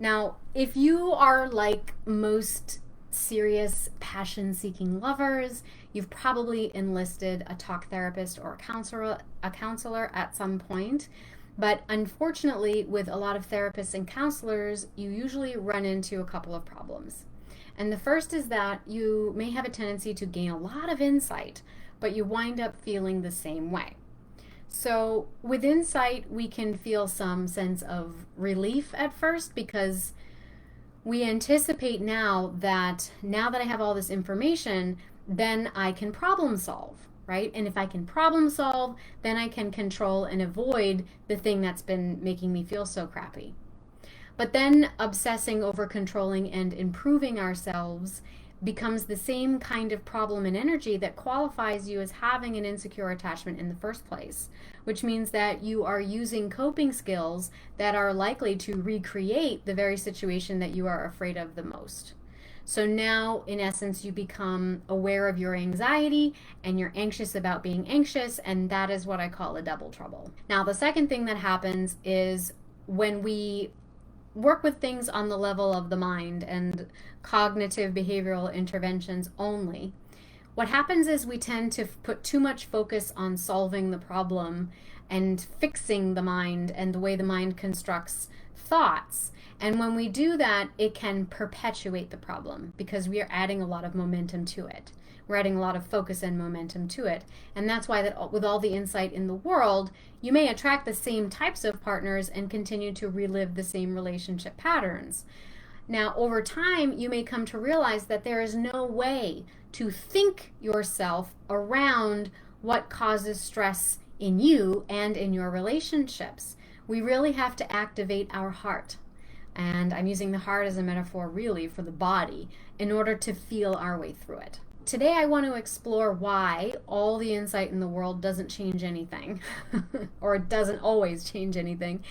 Now, if you are like most serious passion-seeking lovers, you've probably enlisted a talk therapist or a counselor at some point. But unfortunately, with a lot of therapists and counselors, you usually run into a couple of problems. And the first is that you may have a tendency to gain a lot of insight, but you wind up feeling the same way. So, with insight, we can feel some sense of relief at first because we anticipate now that I have all this information, then I can problem solve, right? And if I can problem solve, then I can control and avoid the thing that's been making me feel so crappy. But then obsessing over controlling and improving ourselves becomes the same kind of problem and energy that qualifies you as having an insecure attachment in the first place, which means that you are using coping skills that are likely to recreate the very situation that you are afraid of the most. So now, in essence, you become aware of your anxiety and you're anxious about being anxious, and that is what I call a double trouble. Now, the second thing that happens is when we work with things on the level of the mind and cognitive behavioral interventions only, what happens is we tend to put too much focus on solving the problem and fixing the mind and the way the mind constructs thoughts. And when we do that, it can perpetuate the problem because we are adding a lot of momentum to it. We're adding a lot of focus and momentum to it. And that's why that with all the insight in the world, you may attract the same types of partners and continue to relive the same relationship patterns. Now, over time, you may come to realize that there is no way to think yourself around what causes stress in you and in your relationships. We really have to activate our heart. And I'm using the heart as a metaphor really for the body in order to feel our way through it. Today I want to explore why all the insight in the world doesn't change anything, or it doesn't always change anything,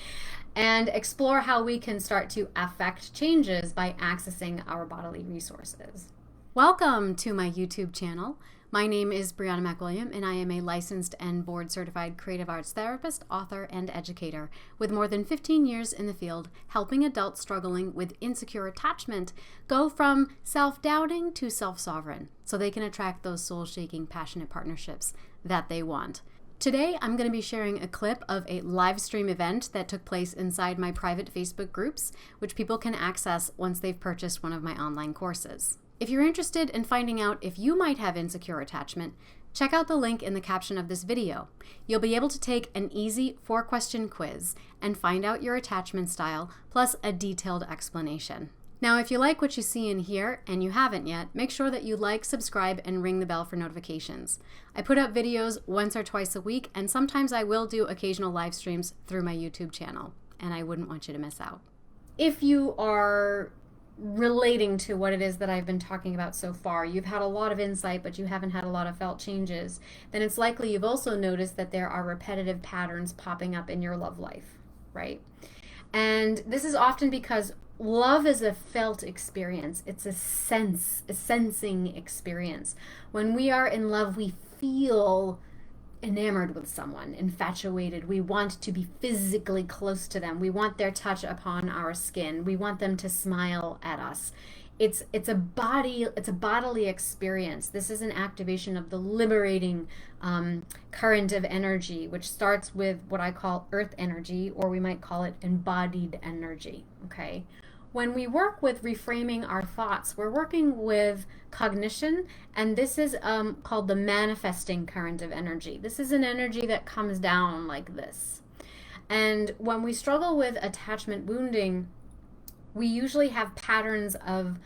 and explore how we can start to affect changes by accessing our bodily resources. Welcome to my YouTube channel. My name is Brianna McWilliam, and I am a licensed and board-certified creative arts therapist, author, and educator with more than 15 years in the field, helping adults struggling with insecure attachment go from self-doubting to self-sovereign so they can attract those soul-shaking, passionate partnerships that they want. Today, I'm going to be sharing a clip of a live stream event that took place inside my private Facebook groups, which people can access once they've purchased one of my online courses. If you're interested in finding out if you might have insecure attachment, check out the link in the caption of this video. You'll be able to take an easy 4-question quiz and find out your attachment style, plus a detailed explanation. Now, if you like what you see and hear, and you haven't yet, make sure that you like, subscribe, and ring the bell for notifications. I put out videos once or twice a week, and sometimes I will do occasional live streams through my YouTube channel, and I wouldn't want you to miss out. If you are relating to what it is that I've been talking about so far, you've had a lot of insight, but you haven't had a lot of felt changes, then it's likely you've also noticed that there are repetitive patterns popping up in your love life, right? And this is often because love is a felt experience. It's a sensing experience. When we are in love, we feel enamored with someone, infatuated. We want to be physically close to them. We want their touch upon our skin. We want them to smile at us. It's a bodily experience. This is an activation of the liberating current of energy, which starts with what I call earth energy, or we might call it embodied energy. Okay. When we work with reframing our thoughts, we're working with cognition, and this is called the manifesting current of energy. This is an energy that comes down like this. And when we struggle with attachment wounding, we usually have patterns of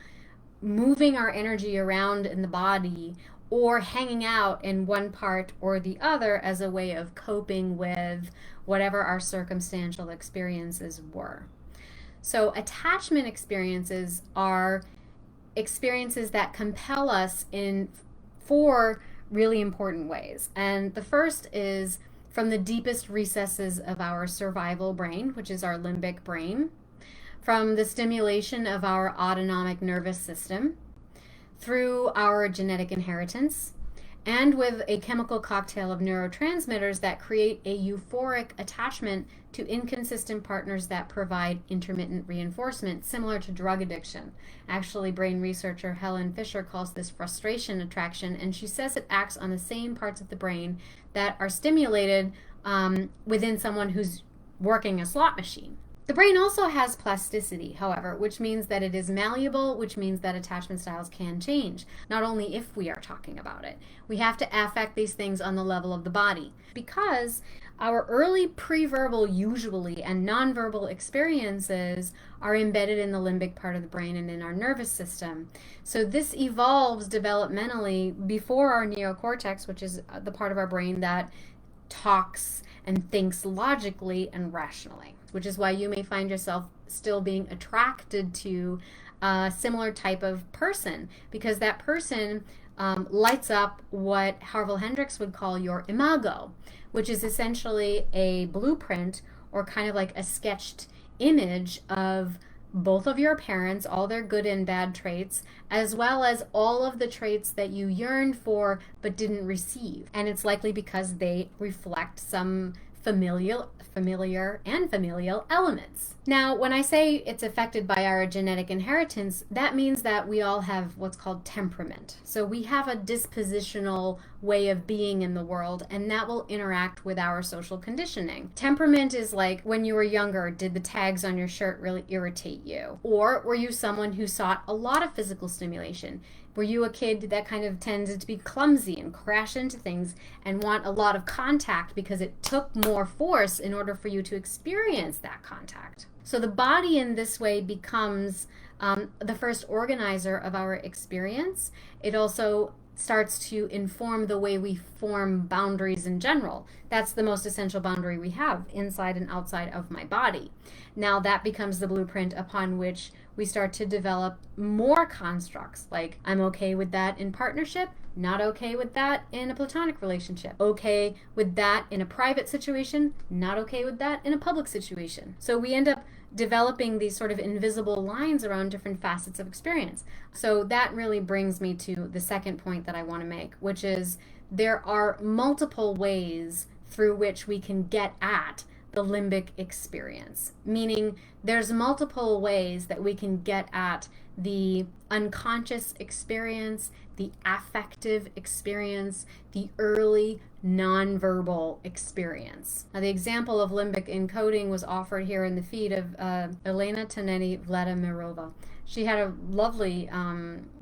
moving our energy around in the body or hanging out in one part or the other as a way of coping with whatever our circumstantial experiences were. So attachment experiences are experiences that compel us in 4 really important ways. And the first is from the deepest recesses of our survival brain, which is our limbic brain, from the stimulation of our autonomic nervous system, through our genetic inheritance, and with a chemical cocktail of neurotransmitters that create a euphoric attachment to inconsistent partners that provide intermittent reinforcement, similar to drug addiction. Actually, brain researcher Helen Fisher calls this frustration attraction, and she says it acts on the same parts of the brain that are stimulated within someone who's working a slot machine. The brain also has plasticity, however, which means that it is malleable, which means that attachment styles can change, not only if we are talking about it. We have to affect these things on the level of the body because our early pre-verbal usually and nonverbal experiences are embedded in the limbic part of the brain and in our nervous system. So this evolves developmentally before our neocortex, which is the part of our brain that talks and thinks logically and rationally, which is why you may find yourself still being attracted to a similar type of person, because that person lights up what Harville Hendrix would call your imago, which is essentially a blueprint or kind of like a sketched image of both of your parents, all their good and bad traits, as well as all of the traits that you yearned for but didn't receive. And it's likely because they reflect some familial elements. Now, when I say it's affected by our genetic inheritance, that means that we all have what's called temperament. So we have a dispositional way of being in the world, and that will interact with our social conditioning. Temperament is like when you were younger, did the tags on your shirt really irritate you? Or were you someone who sought a lot of physical stimulation? Were you a kid that kind of tended to be clumsy and crash into things and want a lot of contact because it took more force in order for you to experience that contact? So the body in this way becomes the first organizer of our experience. It also starts to inform the way we form boundaries in general. That's the most essential boundary we have, inside and outside of my body. Now that becomes the blueprint upon which we start to develop more constructs, like I'm okay with that in partnership, not okay with that in a platonic relationship, okay with that in a private situation, not okay with that in a public situation. So we end up developing these sort of invisible lines around different facets of experience. So that really brings me to the second point that I want to make, which is there are multiple ways through which we can get at the limbic experience, meaning there's multiple ways that we can get at the unconscious experience, the affective experience, the early nonverbal experience. Now, the example of limbic encoding was offered here in the feed of Elena Taneni Vladimirova. She had a lovely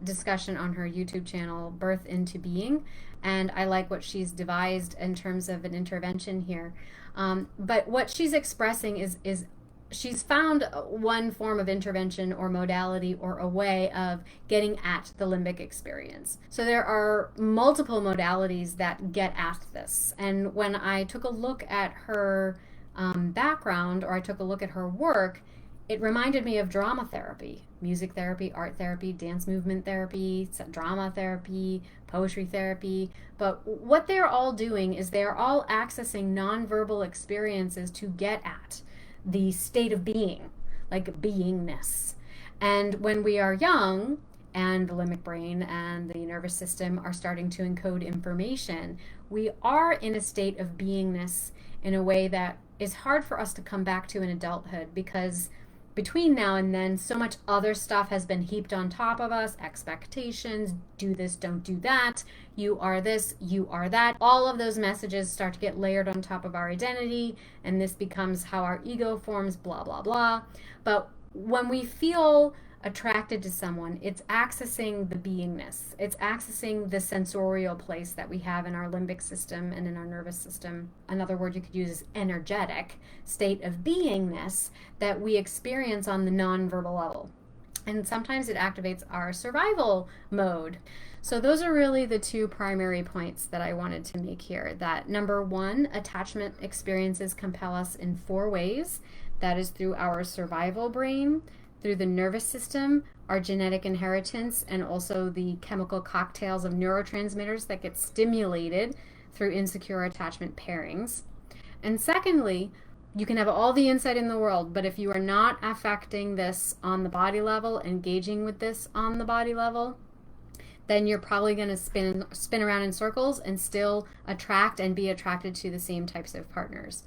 discussion on her YouTube channel, Birth into Being, and I like what she's devised in terms of an intervention here. But what she's expressing is she's found one form of intervention or modality or a way of getting at the limbic experience. So there are multiple modalities that get at this. And when I took a look at her background, or I took a look at her work, it reminded me of drama therapy, music therapy, art therapy, dance movement therapy, drama therapy, poetry therapy. But what they're all doing is they're all accessing nonverbal experiences to get at the state of being, like beingness. And when we are young, and the limbic brain and the nervous system are starting to encode information, we are in a state of beingness in a way that is hard for us to come back to in adulthood, because between now and then, so much other stuff has been heaped on top of us. Expectations, do this, don't do that, you are this, you are that. All of those messages start to get layered on top of our identity, and this becomes how our ego forms, blah, blah, blah. But when we feel attracted to someone, it's accessing the beingness. It's accessing the sensorial place that we have in our limbic system and in our nervous system. Another word you could use is energetic state of beingness that we experience on the nonverbal level. And sometimes it activates our survival mode. So those are really the two primary points that I wanted to make here. That number one, attachment experiences compel us in 4 ways. That is through our survival brain, through the nervous system, our genetic inheritance, and also the chemical cocktails of neurotransmitters that get stimulated through insecure attachment pairings. And secondly, you can have all the insight in the world, but if you are not affecting this on the body level, engaging with this on the body level, then you're probably going to spin around in circles and still attract and be attracted to the same types of partners.